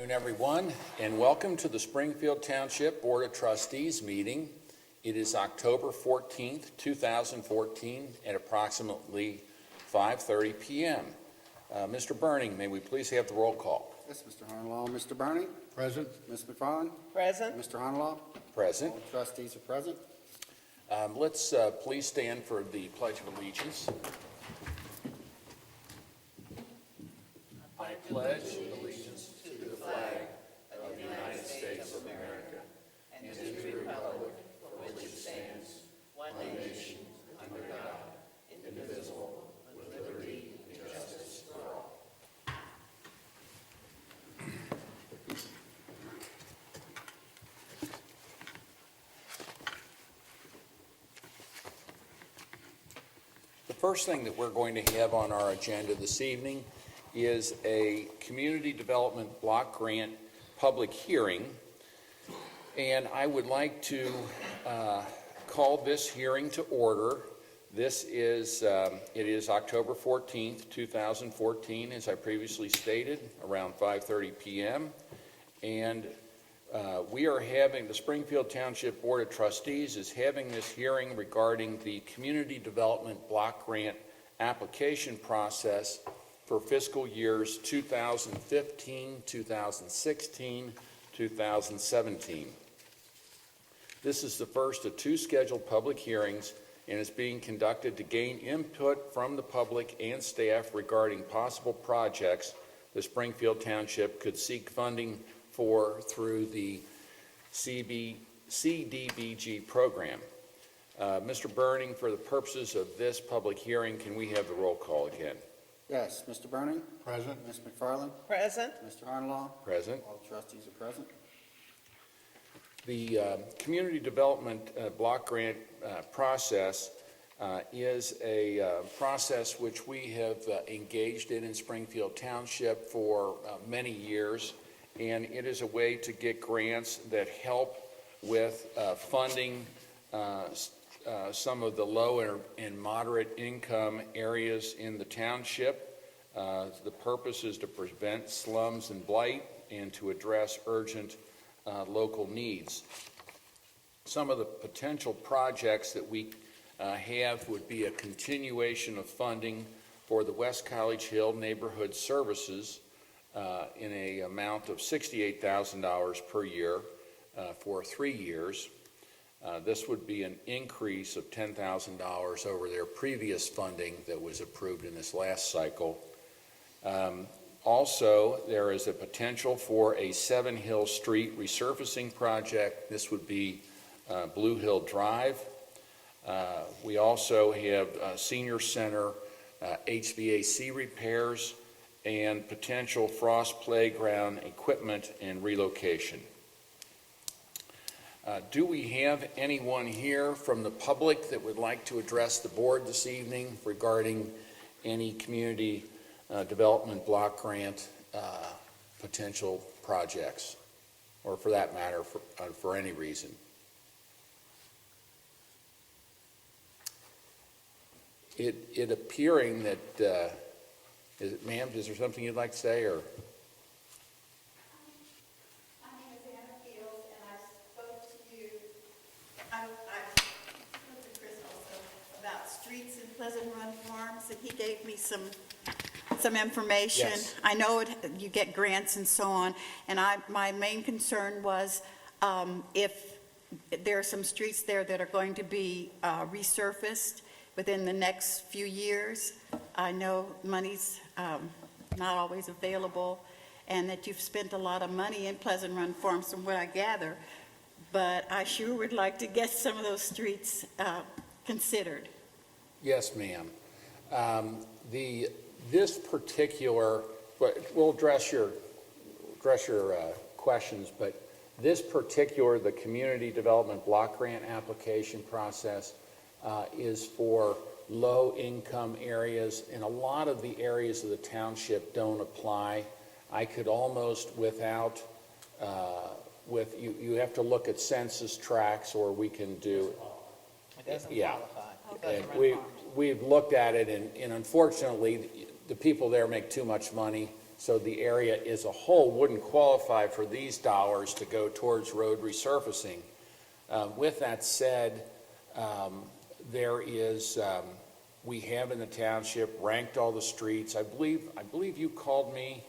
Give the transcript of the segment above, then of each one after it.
Good afternoon, everyone, and welcome to the Springfield Township Board of Trustees meeting. It is October 14th, 2014 at approximately 5:30 p.m. Mr. Burning, may we please have the roll call? Yes, Mr. Honolaw. Mr. Burning? Present. Ms. McFarland? Present. Mr. Honolaw? Present. All trustees are present. Let's please stand for the Pledge of Allegiance. I pledge allegiance to the flag of the United States of America and to the republic for which it stands, one nation, under God, indivisible, with liberty and justice for all. The first thing that we're going to have on our agenda this evening is a community development block grant public hearing, and I would like to call this hearing to order. This is it is October 14th, 2014, as I previously stated, around 5:30 p.m. and we are having, the Springfield Township Board of Trustees is having this hearing regarding the community development block grant application process for fiscal years 2015, 2016, 2017. This is the first of two scheduled public hearings and is being conducted to gain input from the public and staff regarding possible projects the Springfield Township could seek funding for through the CDBG program. Mr. Burning, for the purposes of this public hearing, can we have the roll call again? Yes, Mr. Burning? Present. Ms. McFarland? Present. Mr. Honolaw? Present. All trustees are present. The community development block grant process is a process which we have engaged in Springfield Township for many years, and it is a way to get grants that help with funding some of the low and moderate income areas in the township. The purpose is to prevent slums and blight and to address urgent local needs. Some of the potential projects that we have would be a continuation of funding for the West College Hill Neighborhood Services in an amount of $68,000 per year for 3 years. This would be an increase of $10,000 over their previous funding that was approved in this last cycle. Also, there is a potential for a 7 Hill Street resurfacing project. This would be Blue Hill Drive. We also have Senior Center HVAC repairs and potential Frost Playground equipment and relocation. Do we have anyone here from the public that would like to address the board this evening regarding any community development block grant potential projects, or for that matter, for any reason? It appearing that, ma'am, is there something you'd like to say, or? Pleasant Run Farms, and he gave me some information. Yes. I know you get grants and so on, and my main concern was if there are some streets there that are going to be resurfaced within the next few years. I know money's not always available, and that you've spent a lot of money in Pleasant Run Farms from what I gather, but I sure would like to get some of those streets considered. Yes, ma'am. This particular, we'll address your questions, but this particular, the community development block grant application process is for low-income areas, and a lot of the areas of the township don't apply. I could almost without, you have to look at census tracts, or we can do. It doesn't Yeah. qualify. We've looked at it, and unfortunately, the people there make too much money, So the area as a whole wouldn't qualify for these dollars to go towards road resurfacing. With that said, we have in the township ranked all the streets. I believe you called me,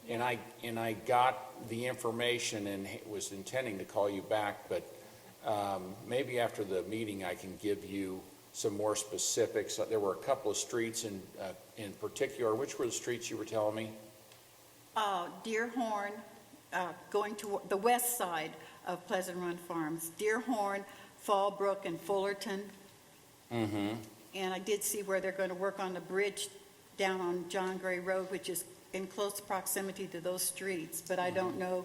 and I got the information and was intending to call you back, but maybe after the meeting I can give you some more specifics. There were a couple of streets in particular. Which were the streets you were telling me? Deerhorn, going to the west side of Pleasant Run Farms. Deerhorn, Fallbrook, and Fullerton. Mm-hmm. And I did see where they're going to work on the bridge down on John Gray Road, which is in close proximity to those streets, but I don't know.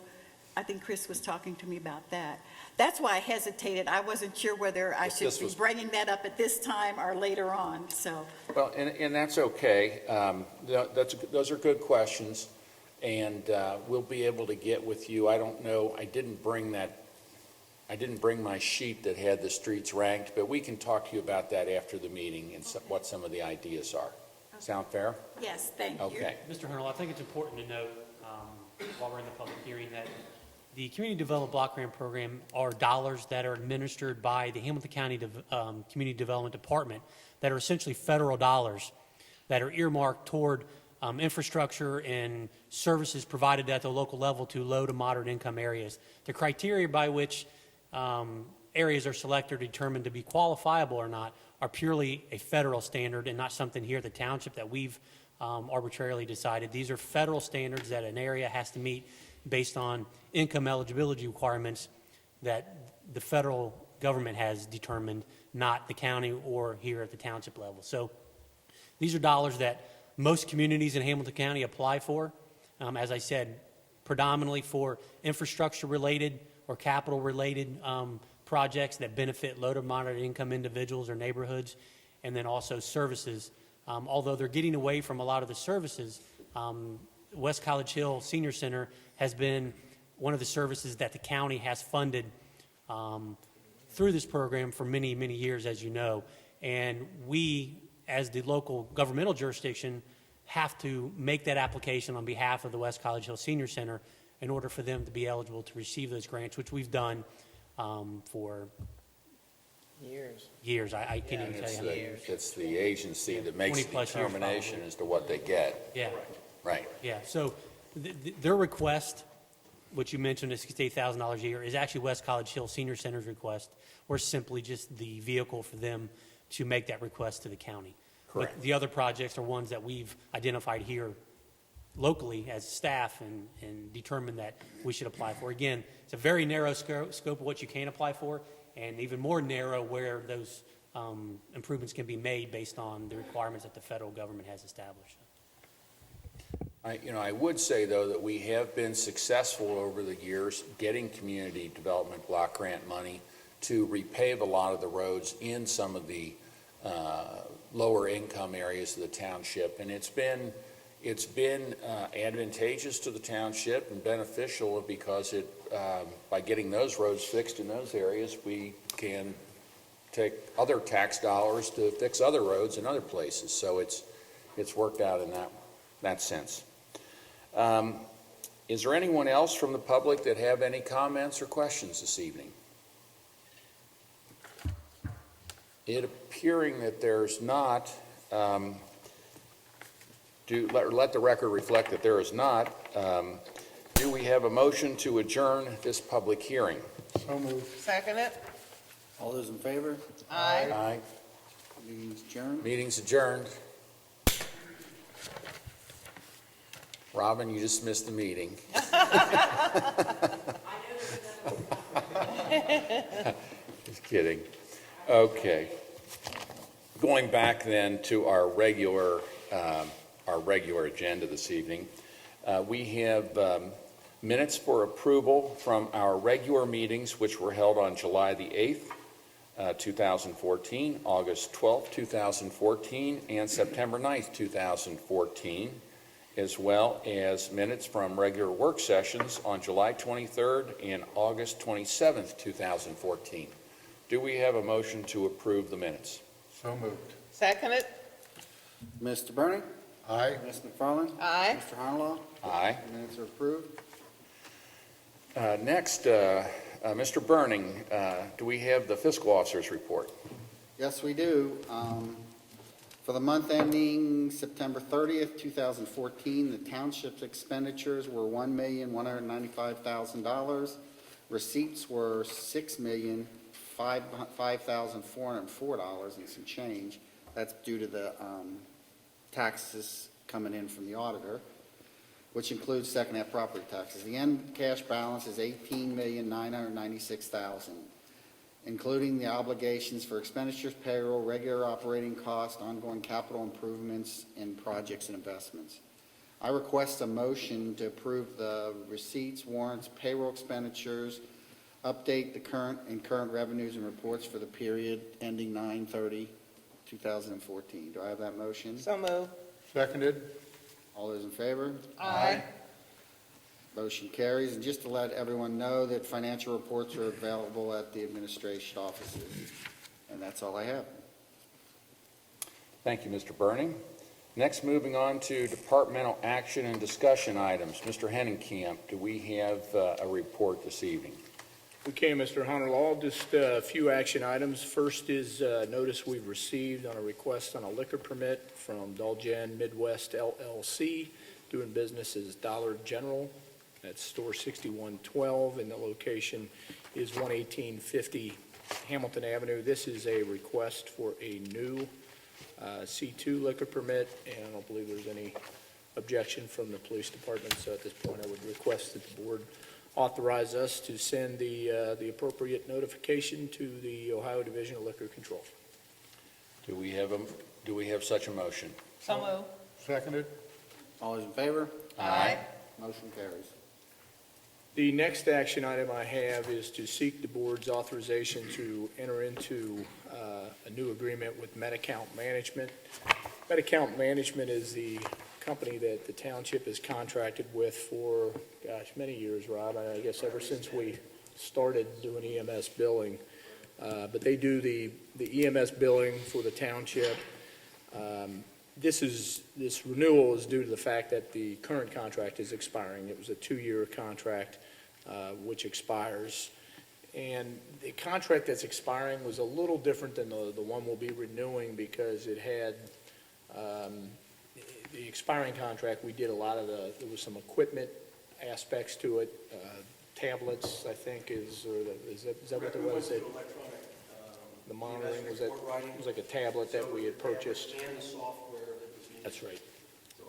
I think Chris was talking to me about that. That's why I hesitated. I wasn't sure whether I should be bringing that up at this time or later on, so. Well, and that's okay. Those are good questions, and we'll be able to get with you. I don't know, I didn't bring my sheet that had the streets ranked, but we can talk to you about that after the meeting and what some of the ideas are. Sound fair? Yes, thank you. Okay. Mr. Hernal, I think it's important to note, while we're in the public hearing, that the Community Development Block Grant Program are dollars that are administered by the Hamilton County Community Development Department that are essentially federal dollars that are earmarked toward infrastructure and services provided at the local level to low to moderate income areas. The criteria by which areas are selected or determined to be qualifiable or not are purely a federal standard and not something here at the township that we've arbitrarily decided. These are federal standards that an area has to meet based on income eligibility requirements that the federal government has determined, not the county or here at the township level. So these are dollars that most communities in Hamilton County apply for, as I said, predominantly for infrastructure related or capital related projects that benefit low to moderate income individuals or neighborhoods, and then also services. Although they're getting away from a lot of the services, West College Hill Senior Center has been one of the services that the county has funded through this program for many, many years, as you know. And we, as the local governmental jurisdiction, have to make that application on behalf of the West College Hill Senior Center in order for them to be eligible to receive those grants, which we've done for years. I can't even tell you. It's the agency that makes the 20+ years determination probably. as to what they get. Yeah. Right. Yeah, so their request, which you mentioned is $68,000 a year, is actually West College Hill Senior Center's request. We're simply just the vehicle for them to make that request to the county. Correct. But the other projects are ones that we've identified here locally as staff and determined that we should apply for. Again, it's a very narrow scope of what you can apply for, and even more narrow where those improvements can be made based on the requirements that the federal government has established. I would say, though, that we have been successful over the years getting community development block grant money to repave a lot of the roads in some of the lower income areas of the township, and it's been advantageous to the township and beneficial because by getting those roads fixed in those areas, we can take other tax dollars to fix other roads in other places. So it's worked out in that sense. Is there anyone else from the public that have any comments or questions this evening? It appearing that there's not, let the record reflect that there is not. Do we have a motion to adjourn this public hearing? So moved. Second it. All those in favor? Aye. Aye. Meeting's adjourned. Meeting's adjourned. Robin, you just missed the meeting. Just kidding. Okay. Going back then to our regular agenda this evening, we have minutes for approval from our regular meetings, which were held on July the 8th, 2014, August 12th, 2014, and September 9th, 2014, as well as minutes from regular work sessions on July 23rd and August 27th, 2014. Do we have a motion to approve the minutes? So moved. Second it. Mr. Burning? Aye. Ms. McFarland? Aye. Mr. Honalaw? Aye. Minutes are approved. Next, Mr. Burning, do we have the fiscal officer's report? Yes, we do. For the month ending September 30th, 2014, the township's expenditures were $1,195,000. Receipts were $6,005,404 and some change. That's due to the taxes coming in from the auditor, which includes second half property taxes. The end cash balance is $18,996,000, including the obligations for expenditures, payroll, regular operating costs, ongoing capital improvements, and projects and investments. I request a motion to approve the receipts, warrants, payroll expenditures, update the current revenues and reports for the period ending 9/30/2014. Do I have that motion? So moved. Seconded. All those in favor? Aye. Motion carries. And just to let everyone know that financial reports are available at the administration offices. And that's all I have. Thank you, Mr. Burning. Next, moving on to departmental action and discussion items. Mr. Hennenkamp, do we have a report this evening? Okay, Mr. Hunter-Law, just a few action items. First is notice we've received on a request on a liquor permit from Dolgen Midwest LLC, doing business as Dollar General. That's store 6112, and the location is 11850 Hamilton Avenue. This is a request for a new C2 liquor permit, and I don't believe there's any objection from the police department, so at this point I would request that the board authorize us to send the appropriate notification to the Ohio Division of Liquor Control. Do we have such a motion? So moved. Seconded. All those in favor? Aye. Motion carries. The next action item I have is to seek the board's authorization to enter into a new agreement with Medi-Account Management. Medi-Account Management is the company that the township is contracted with for, many years, Rob. I guess ever since we started doing EMS billing. But they do the EMS billing for the township. This renewal is due to the fact that the current contract is expiring. It was a 2-year contract, which expires. And the contract that's expiring was a little different than the one we'll be renewing, because it had, the expiring contract, we did a lot of there was some equipment aspects to it, tablets, I think is that what it was? The monitoring, was it was like a tablet that we had purchased? And the software that was needed That's right. to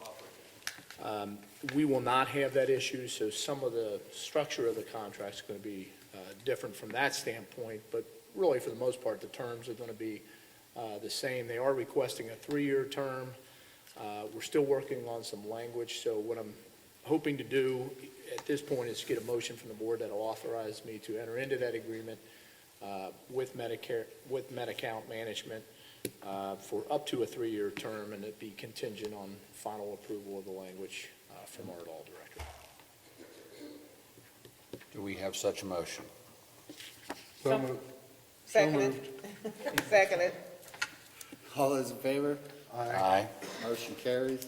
operate. We will not have that issue, so some of the structure of the contract is going to be different from that standpoint, but really, for the most part, the terms are going to be the same. They are requesting a 3-year term. We're still working on some language, so what I'm hoping to do at this point is get a motion from the board that will authorize me to enter into that agreement with Medi-Account Management for up to a 3-year term, and it be contingent on final approval of the language from our law director. Do we have such a motion? So moved. Seconded. Seconded. All those in favor? Aye. Motion carries.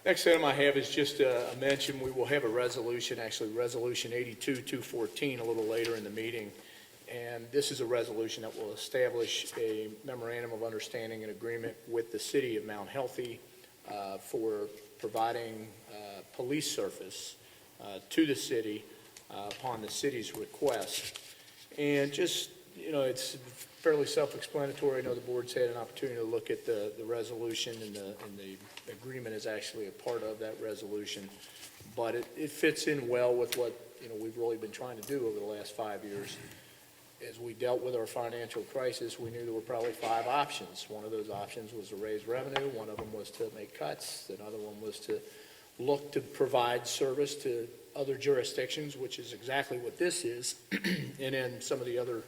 Next item I have is just a mention. We will have a resolution, actually Resolution 82-214, a little later in the meeting. And this is a resolution that will establish a memorandum of understanding and agreement with the city of Mount Healthy for providing police service to the city upon the city's request. And just, it's fairly self-explanatory. I know the board's had an opportunity to look at the resolution, and the agreement is actually a part of that resolution. But it fits in well with what, we've really been trying to do over the last 5 years. As we dealt with our financial crisis, we knew there were probably 5 options. One of those options was to raise revenue. One of them was to make cuts. Another one was to look to provide service to other jurisdictions, which is exactly what this is. And then some of the other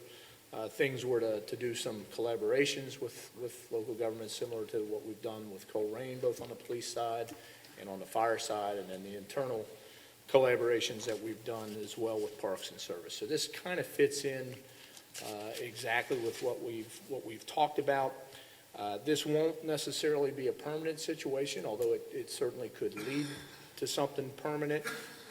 things were to do some collaborations with local governments, similar to what we've done with Coleraine, both on the police side and on the fire side, and then the internal collaborations that we've done as well with Parks and Service. So this kind of fits in exactly with what we've talked about. This won't necessarily be a permanent situation, although it certainly could lead to something permanent.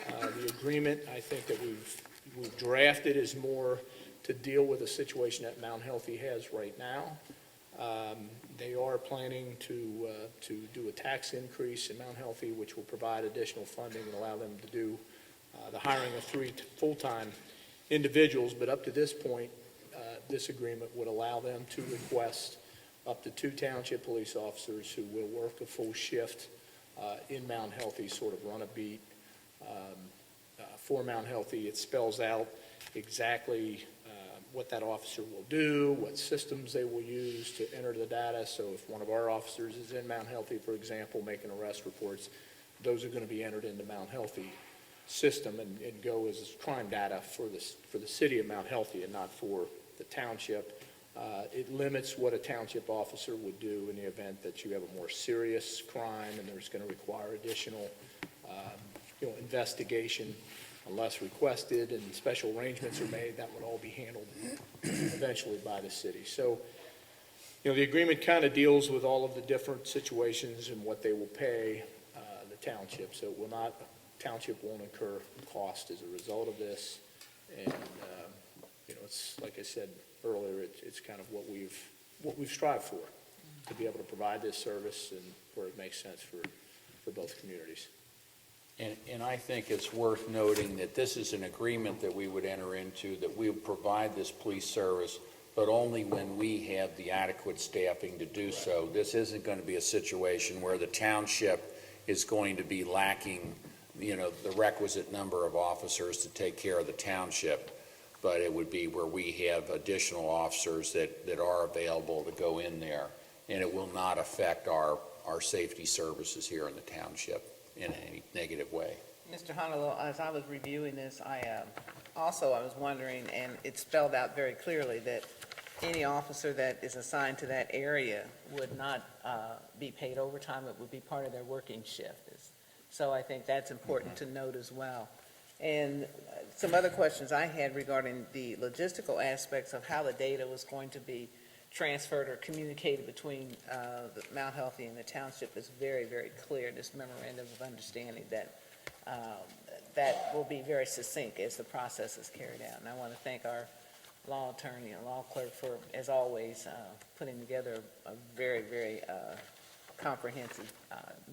The agreement, I think that we've drafted is more to deal with a situation that Mount Healthy has right now. They are planning to do a tax increase in Mount Healthy, which will provide additional funding and allow them to do the hiring of 3 full-time individuals. But up to this point, this agreement would allow them to request up to 2 township police officers who will work a full shift in Mount Healthy, sort of run a beat for Mount Healthy. It spells out exactly what that officer will do, what systems they will use to enter the data. So if one of our officers is in Mount Healthy, for example, making arrest reports, those are going to be entered into Mount Healthy system and go as crime data for the city of Mount Healthy and not for the township. It limits what a township officer would do in the event that you have a more serious crime and there's going to require additional investigation. Unless requested and special arrangements are made, that would all be handled eventually by the city. So, the agreement kind of deals with all of the different situations and what they will pay the township. So it will not, township won't incur cost as a result of this. And, it's, like I said earlier, it's kind of what we've strived for, to be able to provide this service and where it makes sense for both communities. And I think it's worth noting that this is an agreement that we would enter into, that we would provide this police service, but only when we have the adequate staffing to do so. This isn't going to be a situation where the township is going to be lacking, the requisite number of officers to take care of the township, but it would be where we have additional officers that are available to go in there, and it will not affect our safety services here in the township in any negative way. Mr. Honolulu, as I was reviewing this, I was wondering, and it spelled out very clearly that any officer that is assigned to that area would not be paid overtime. It would be part of their working shift. So I think that's important to note as well. And some other questions I had regarding the logistical aspects of how the data was going to be transferred or communicated between the Mount Healthy and the township is very, very clear, this memorandum of understanding that that will be very succinct as the process is carried out. And I want to thank our law attorney and law clerk for, as always, putting together a very, very comprehensive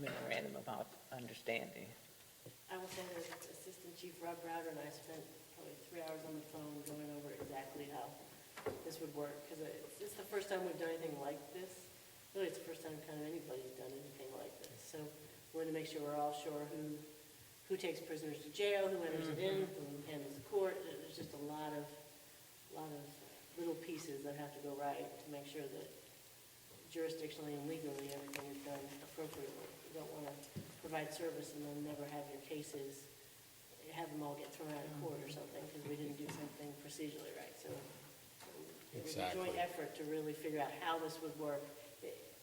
memorandum of understanding. I will say that Assistant Chief Rob Browder and I spent probably 3 hours on the phone going over exactly how this would work, because it's the first time we've done anything like this. Really, it's the first time kind of anybody's done anything like this. So we want to make sure we're all sure who takes prisoners to jail, who enters it in, who handles the court. There's just a lot of little pieces that have to go right to make sure that jurisdictionally and legally everything is done appropriately. You don't want to provide service and then never have your cases, have them all get thrown out of court or something because we didn't do something procedurally right. So it was a joint effort to really figure out how this would work.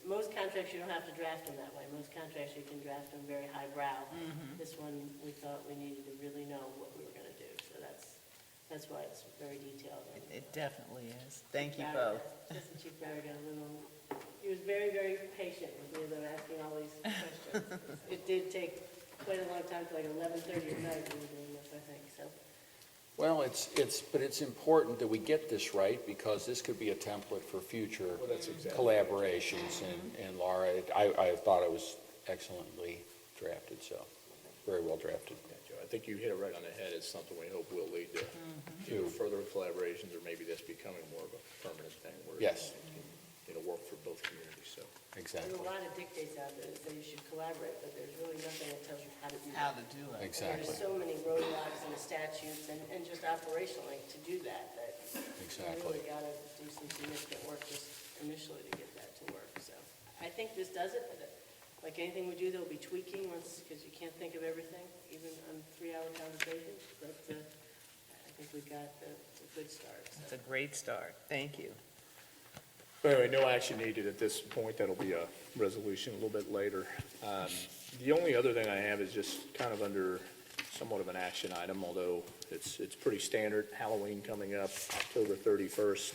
Most contracts, you don't have to draft them that way. Most contracts, you can draft them very highbrow. This one, we thought we needed to really know what we were going to do. So that's why it's very detailed. It definitely is. Thank you both. Assistant Chief Browder got a little, he was very, very patient with me as I'm asking all these questions. It did take quite a long time, to like 11:30 at night we were doing this, I think, so. Well, but it's important that we get this right, because this could be a template for future collaborations. And Laura, I thought it was excellently drafted, so very well drafted. Yeah, Joe, I think you hit it right on the head. It's something we hope will lead to further collaborations, or maybe this becoming more of a permanent thing where Yes. it'll work for both communities. So Exactly. There's a lot of dictates out there that say you should collaborate, but there's really nothing that tells you how to do How that. to do it. Exactly. There's so many roadblocks in the statutes and just operationally to do that you Exactly. really got to do some significant work just initially to get that to work. So I think this does it, but like anything we do, there'll be tweaking once, because you can't think of everything, even on 3-hour conversations. But I think we've got a good start. It's So. a great start. Thank you. but anyway, no action needed at this point. That'll be a resolution a little bit later. The only other thing I have is just kind of under somewhat of an action item, although it's pretty standard. Halloween coming up, October 31st.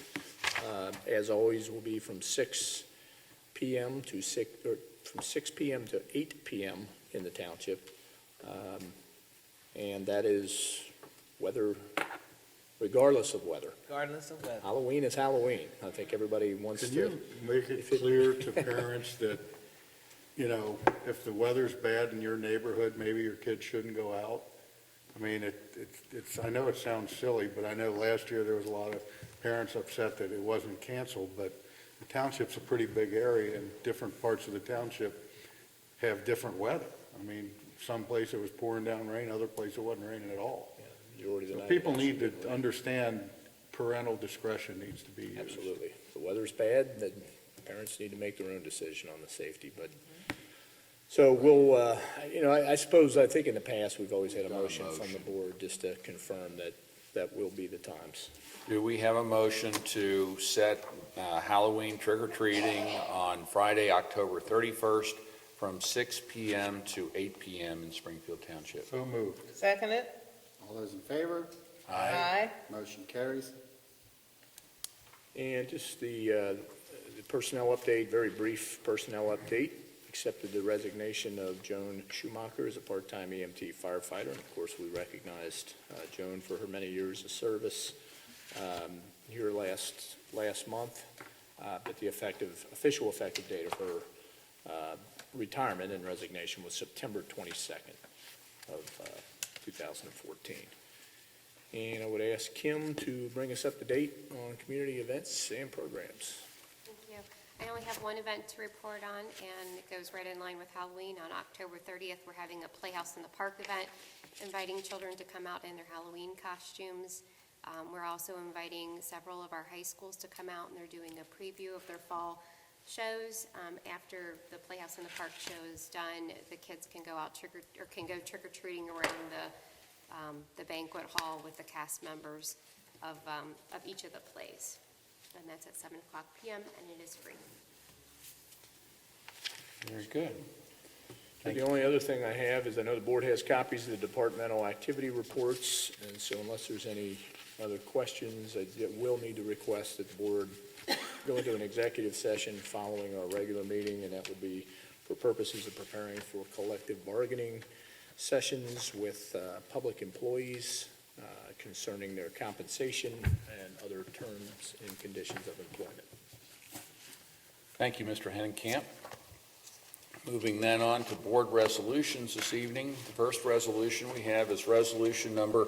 As always, will be from 6 PM to 6, or from 6 PM to 8 PM in the township. And that is weather, regardless of weather. Regardless of weather. Halloween is Halloween. I think everybody wants to. Can you make it clear to parents that, you know, if the weather's bad in your neighborhood, maybe your kids shouldn't go out? I mean, it's, I know it sounds silly, but I know last year there was a lot of parents upset that it wasn't canceled, but the township's a pretty big area, and different parts of the township have different weather. I mean, some place it was pouring down rain, other place it wasn't raining at all. Majority of the So night, people need actually. to understand parental discretion needs to be used. Absolutely. If the weather's bad, then parents need to make their own decision on the safety, but, so we'll, you know, I suppose, I think in the past, we've always had a motion from the board just to confirm that that will be the times. Do we have a motion to set Halloween trick-or-treating on Friday, October 31st, from 6 PM to 8 PM in Springfield Township? So moved. Second it? All those in favor? Aye. Motion carries. And just the personnel update, very brief personnel update. Accepted the resignation of Joan Schumacher as a part-time EMT firefighter. And of course, we recognized Joan for her many years of service here last month. But the official effective date of her retirement and resignation was September 22nd of 2014. And I would ask Kim to bring us up to date on community events and programs. Thank you. I only have one event to report on, and it goes right in line with Halloween. On October 30th, we're having a Playhouse in the Park event, inviting children to come out in their Halloween costumes. We're also inviting several of our high schools to come out, and they're doing a preview of their fall shows. After the Playhouse in the Park show is done, the kids can go out can go trick-or-treating around the banquet hall with the cast members of each of the plays. And that's at 7:00 PM, and it is free. Very good. The only other thing I have is I know the board has copies of the departmental activity reports, and so unless there's any other questions, I will need to request that the board go into an executive session following our regular meeting, and that would be for purposes of preparing for collective bargaining sessions with public employees concerning their compensation and other terms and conditions of employment. Thank you, Mr. Hennekamp. Moving then on to board resolutions this evening. The first resolution we have is resolution number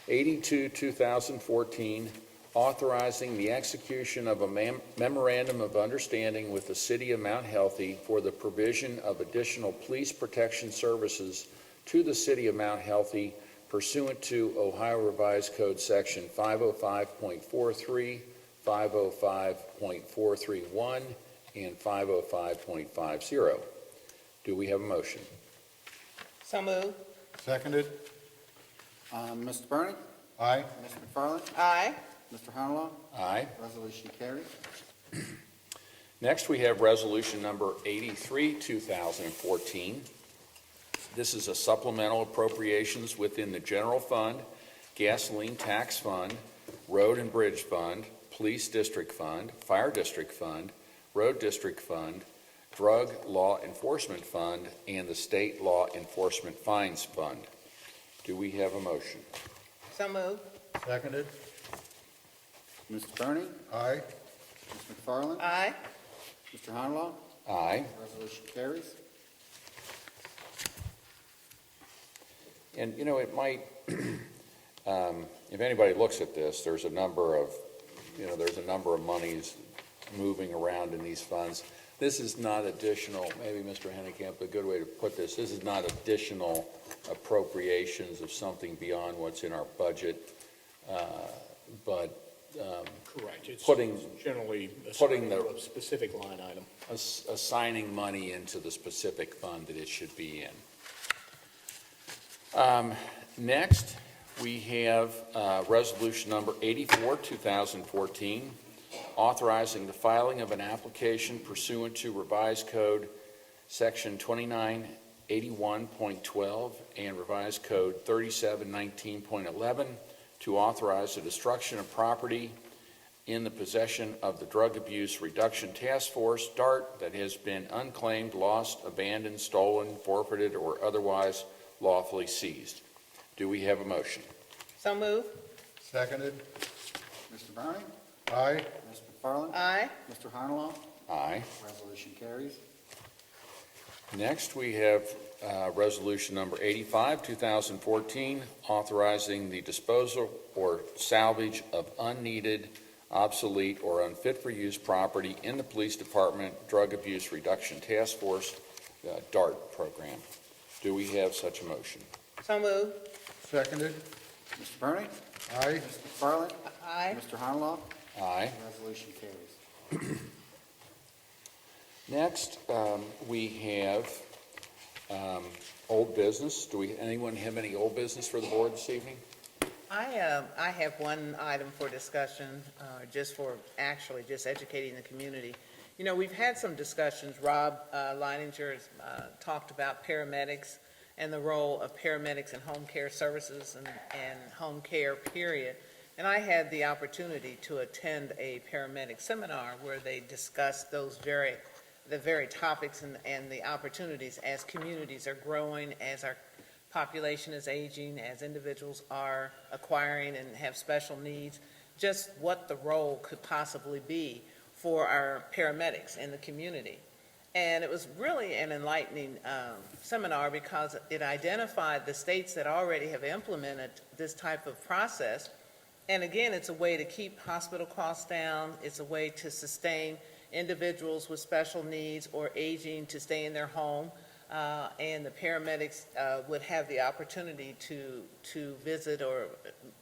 82, 2014, authorizing the execution of a memorandum of understanding with the City of Mount Healthy for the provision of additional police protection services to the City of Mount Healthy pursuant to Ohio Revised Code Section 505.43, 505.431, and 505.50. Do we have a motion? So moved. Seconded? Mr. Bernie? Aye. Mr. McFarland? Aye. Mr. Honolo? Aye. Resolution carries. Next, we have resolution number 83, 2014. This is a supplemental appropriations within the general fund, gasoline tax fund, road and bridge fund, police district fund, fire district fund, road district fund, drug law enforcement fund, and the state law enforcement fines fund. Do we have a motion? So moved. Seconded? Mr. Bernie? Aye. Mr. McFarland? Aye. Mr. Honolo? Aye. Resolution carries. And, you know, it might, if anybody looks at this, there's a number of monies moving around in these funds. This is not additional, maybe Mr. Hennekamp, a good way to put this is not additional appropriations of something beyond what's in our budget, but Correct. It's Putting- generally putting a specific line item. assigning money into the specific fund that it should be in. Next, we have resolution number 84, 2014, authorizing the filing of an application pursuant to revised code section 2981.12 and revised code 3719.11 to authorize the destruction of property in the possession of the Drug Abuse Reduction Task Force, DART, that has been unclaimed, lost, abandoned, stolen, forfeited, or otherwise lawfully seized. Do we have a motion? So move. Seconded? Mr. Browning? Aye. Ms. McFarland? Aye. Mr. Honolo? Aye. Resolution carries. Next, we have Resolution Number 85, 2014, authorizing the disposal or salvage of unneeded, obsolete, or unfit for use property in the Police Department Drug Abuse Reduction Task Force, DART program. Do we have such a motion? So move. Seconded? Mr. Browning? Aye. Ms. McFarland? Aye. Mr. Honolo? Aye. Resolution carries. Next, we have old business. Anyone have any old business for the board this evening? I have one item for discussion, just educating the community. You know, we've had some discussions. Rob Leininger has talked about paramedics and the role of paramedics in home care services and home care, period. And I had the opportunity to attend a paramedic seminar where they discussed the very topics and the opportunities as communities are growing, as our population is aging, as individuals are acquiring and have special needs, just what the role could possibly be for our paramedics in the community. And it was really an enlightening seminar because it identified the states that already have implemented this type of process. And again, it's a way to keep hospital costs down. It's a way to sustain individuals with special needs or aging to stay in their home. And the paramedics would have the opportunity to visit or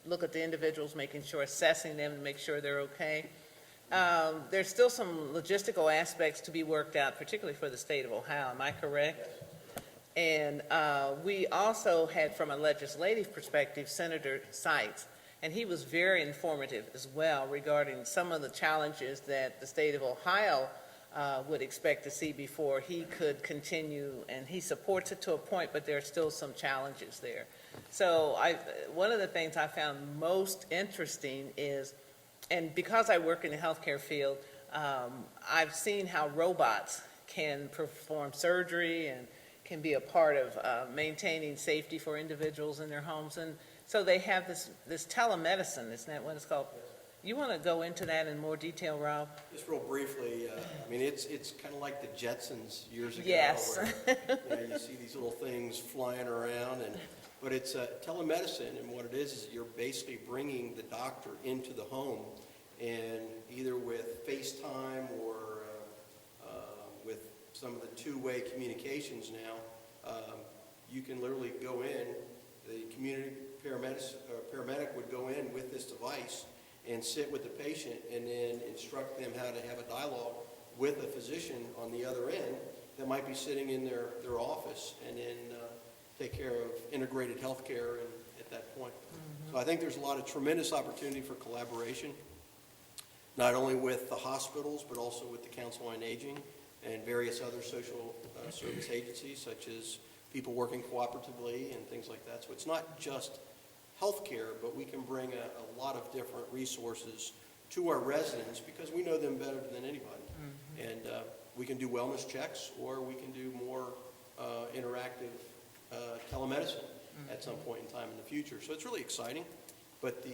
look at the individuals, making sure, assessing them to make sure they're okay. There's still some logistical aspects to be worked out, particularly for the state of Ohio. Am I correct? And we also had, from a legislative perspective, Senator Seitz, and he was very informative as well regarding some of the challenges that the state of Ohio would expect to see before he could continue, and he supports it to a point, but there are still some challenges there. So one of the things I found most interesting is, and because I work in the healthcare field, I've seen how robots can perform surgery and can be a part of maintaining safety for individuals in their homes. And so they have this telemedicine, isn't that what it's called? You want to go into that in more detail, Rob? Just real briefly, I mean, it's kind of like the Jetsons years ago. Yes. Where, you see these little things flying around, but it's telemedicine, and what it is you're basically bringing the doctor into the home, and either with FaceTime or with some of the two-way communications now, you can literally go in, the community paramedic would go in with this device and sit with the patient and then instruct them how to have a dialogue with a physician on the other end that might be sitting in their office, and then take care of integrated health care at that point. So I think there's a lot of tremendous opportunity for collaboration, not only with the hospitals, but also with the Council on Aging and various other social service agencies, such as people working cooperatively and things like that. So it's not just healthcare, but we can bring a lot of different resources to our residents because we know them better than anybody. And we can do wellness checks, or we can do more interactive telemedicine at some point in time in the future. So it's really exciting, but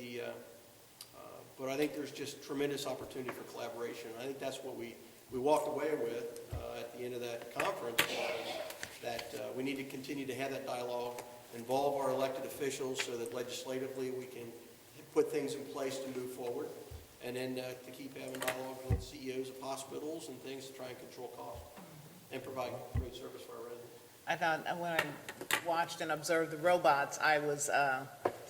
but I think there's just tremendous opportunity for collaboration. I think that's what we walked away with at the end of that conference, was that we need to continue to have that dialogue, involve our elected officials so that legislatively we can put things in place to move forward, and then to keep having dialogue with CEOs of hospitals and things to try and control costs and provide great service for our residents. I thought when I watched and observed the robots, I was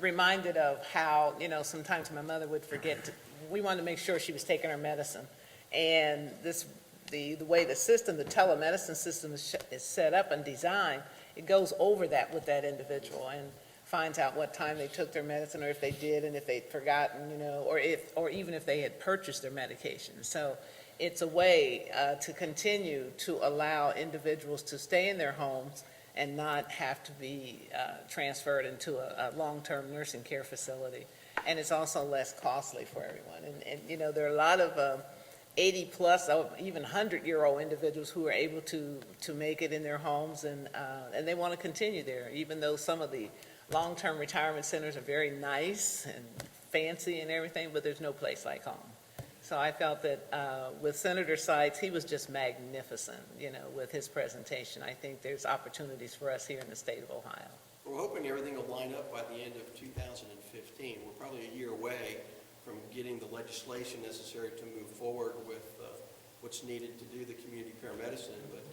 reminded of how, sometimes my mother would forget we wanted to make sure she was taking her medicine. And the way the telemedicine system is set up and designed, it goes over that with that individual and finds out what time they took their medicine, or if they did, and if they'd forgotten, or even if they had purchased their medication. So it's a way to continue to allow individuals to stay in their homes and not have to be transferred into a long-term nursing care facility. And it's also less costly for everyone. And you know, there are a lot of 80-plus, even 100-year-old individuals who are able to make it in their homes, and they want to continue there, even though some of the long-term retirement centers are very nice and fancy and everything, but there's no place like home. So I felt that with Senator Seitz, he was just magnificent, you know, with his presentation. I think there's opportunities for us here in the state of Ohio. We're hoping everything will line up by the end of 2015. We're probably a year away from getting the legislation necessary to move forward with what's needed to do the community paramedicine. But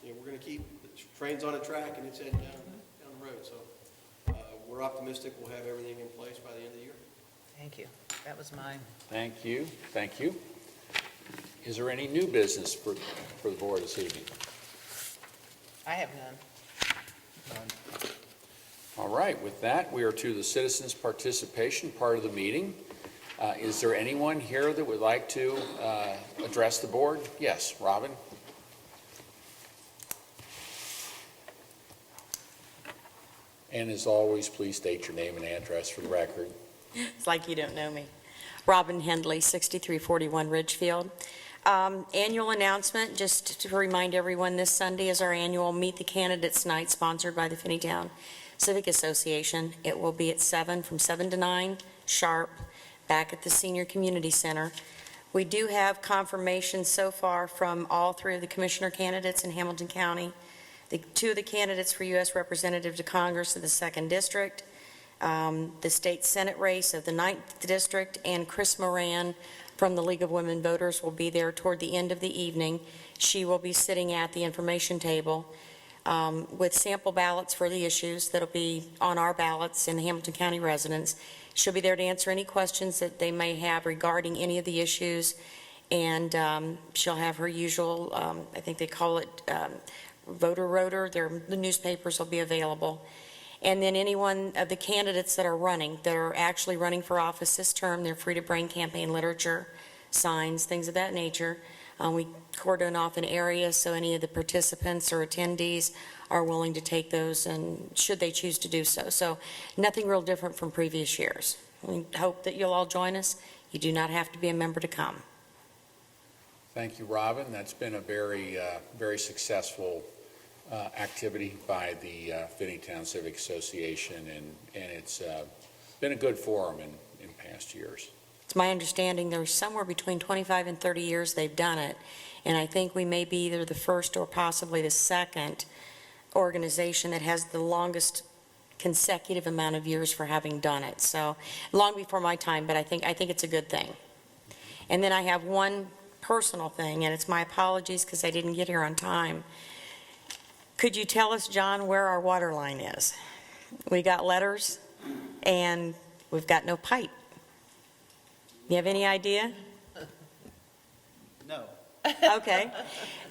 you know, we're going to keep the trains on a track and it's heading down the road. So we're optimistic we'll have everything in place by the end of the year. Thank you. That was mine. Thank you, thank you. Is there any new business for the board this evening? I have none. All right, with that, we are to the citizens' participation part of the meeting. Is there anyone here that would like to address the board? Yes, Robin? And as always, please state your name and address for the record. It's like you don't know me. Robin Hendley, 6341 Ridgefield. Annual announcement, just to remind everyone, this Sunday is our annual Meet the Candidates Night, sponsored by the Finneytown Civic Association. It will be at 7, from 7 to 9, sharp, back at the Senior Community Center. We do have confirmation so far from all 3 of the commissioner candidates in Hamilton County. The 2 of the candidates for U.S. Representative to Congress of the 2nd District, the state Senate race of the 9th District, and Chris Moran from the League of Women Voters will be there toward the end of the evening. She will be sitting at the information table with sample ballots for the issues that'll be on our ballots in the Hamilton County residents. She'll be there to answer any questions that they may have regarding any of the issues, and she'll have her usual, I think they call it voter rotor. The newspapers will be available. And then anyone of the candidates that are running, that are actually running for office this term, they're free to bring campaign literature, signs, things of that nature. We cordon off an area so any of the participants or attendees are willing to take those, and should they choose to do so. So nothing real different from previous years. We hope that you'll all join us. You do not have to be a member to come. Thank you, Robin. That's been a very, very successful activity by the Finneytown Civic Association, and it's been a good forum in past years. It's my understanding there's somewhere between 25 and 30 years they've done it, and I think we may be either the first or possibly the second organization that has the longest consecutive amount of years for having done it. So long before my time, but I think it's a good thing. And then I have one personal thing, and it's my apologies because I didn't get here on time. Could you tell us, John, where our water line is? We got letters, and we've got no pipe. You have any idea? No. Okay.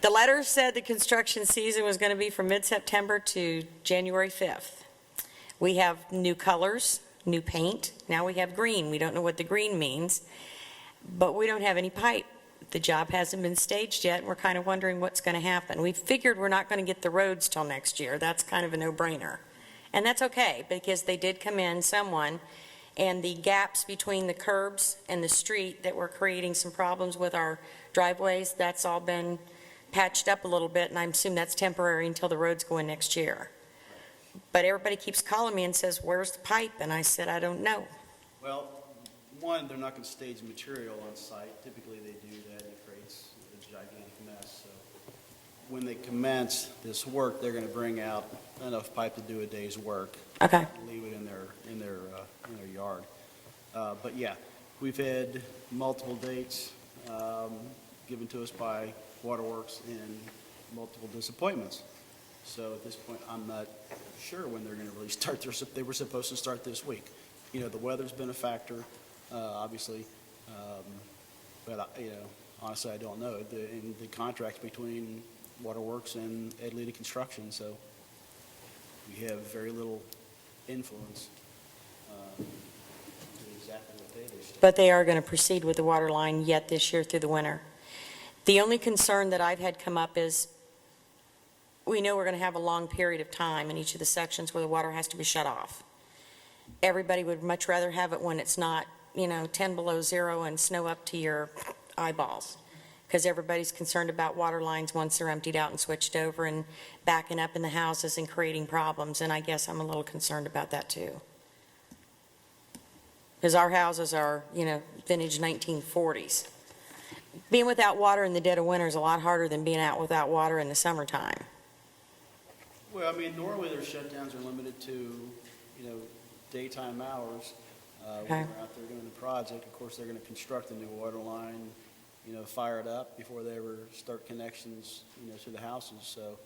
The letter said the construction season was going to be from mid-September to January 5th. We have new colors, new paint. Now we have green. We don't know what the green means, but we don't have any pipe. The job hasn't been staged yet, and we're kind of wondering what's going to happen. We figured we're not going to get the roads till next year. That's kind of a no-brainer. And that's okay, because they did come in, someone, and the gaps between the curbs and the street that were creating some problems with our driveways, that's all been patched up a little bit, and I assume that's temporary until the roads go in next year. But everybody keeps calling me and says, where's the pipe? And I said, I don't know. Well, one, they're not going to stage material on site. Typically, they do that, and it creates a gigantic mess. So when they commence this work, they're going to bring out enough pipe to do a day's work. Okay. Leave it in their yard. But yeah, we've had multiple dates given to us by Waterworks and multiple disappointments. So at this point, I'm not sure when they're going to really start. They were supposed to start this week. You know, the weather's been a factor, obviously, but honestly, I don't know. In the contracts between Waterworks and Ed Leda Construction, so we have very little influence to exactly what they do. But they are going to proceed with the water line yet this year through the winter. The only concern that I've had come up is we know we're going to have a long period of time in each of the sections where the water has to be shut off. Everybody would much rather have it when it's not, 10 below zero and snow up to your eyeballs, because everybody's concerned about water lines once they're emptied out and switched over and backing up in the houses and creating problems, and I guess I'm a little concerned about that too. Because our houses are, vintage 1940s. Being without water in the dead of winter is a lot harder than being out without water in the summertime. Well, I mean, normally their shutdowns are limited to, daytime hours. When Okay. they're out there doing the project, of course, they're going to construct a new water line, fire it up before they ever start connections, to the houses. So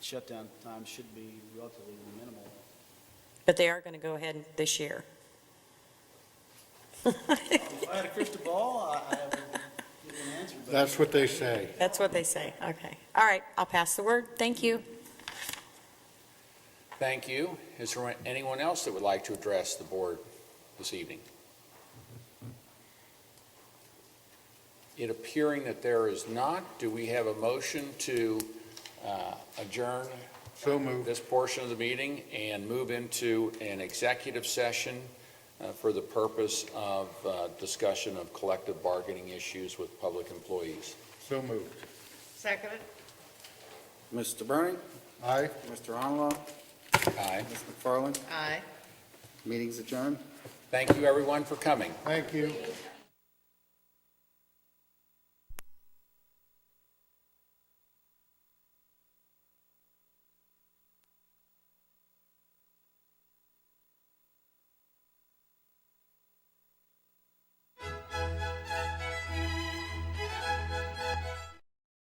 shutdown time should be relatively minimal. But they are going to go ahead this year. If I had a crystal ball, I would give an answer. But That's what they say. That's what they say. Okay. All right, I'll pass the word. Thank you. Thank you. Is there anyone else that would like to address the board this evening? It appearing that there is not, do we have a motion to adjourn So moved. this portion of the meeting and move into an executive session for the purpose of discussion of collective bargaining issues with public employees? So moved. Seconded? Mr. Burning, Aye. Mr. Honolo, Aye. Ms. McFarland, Aye. meeting's adjourned. Thank you, everyone, for coming. Thank you.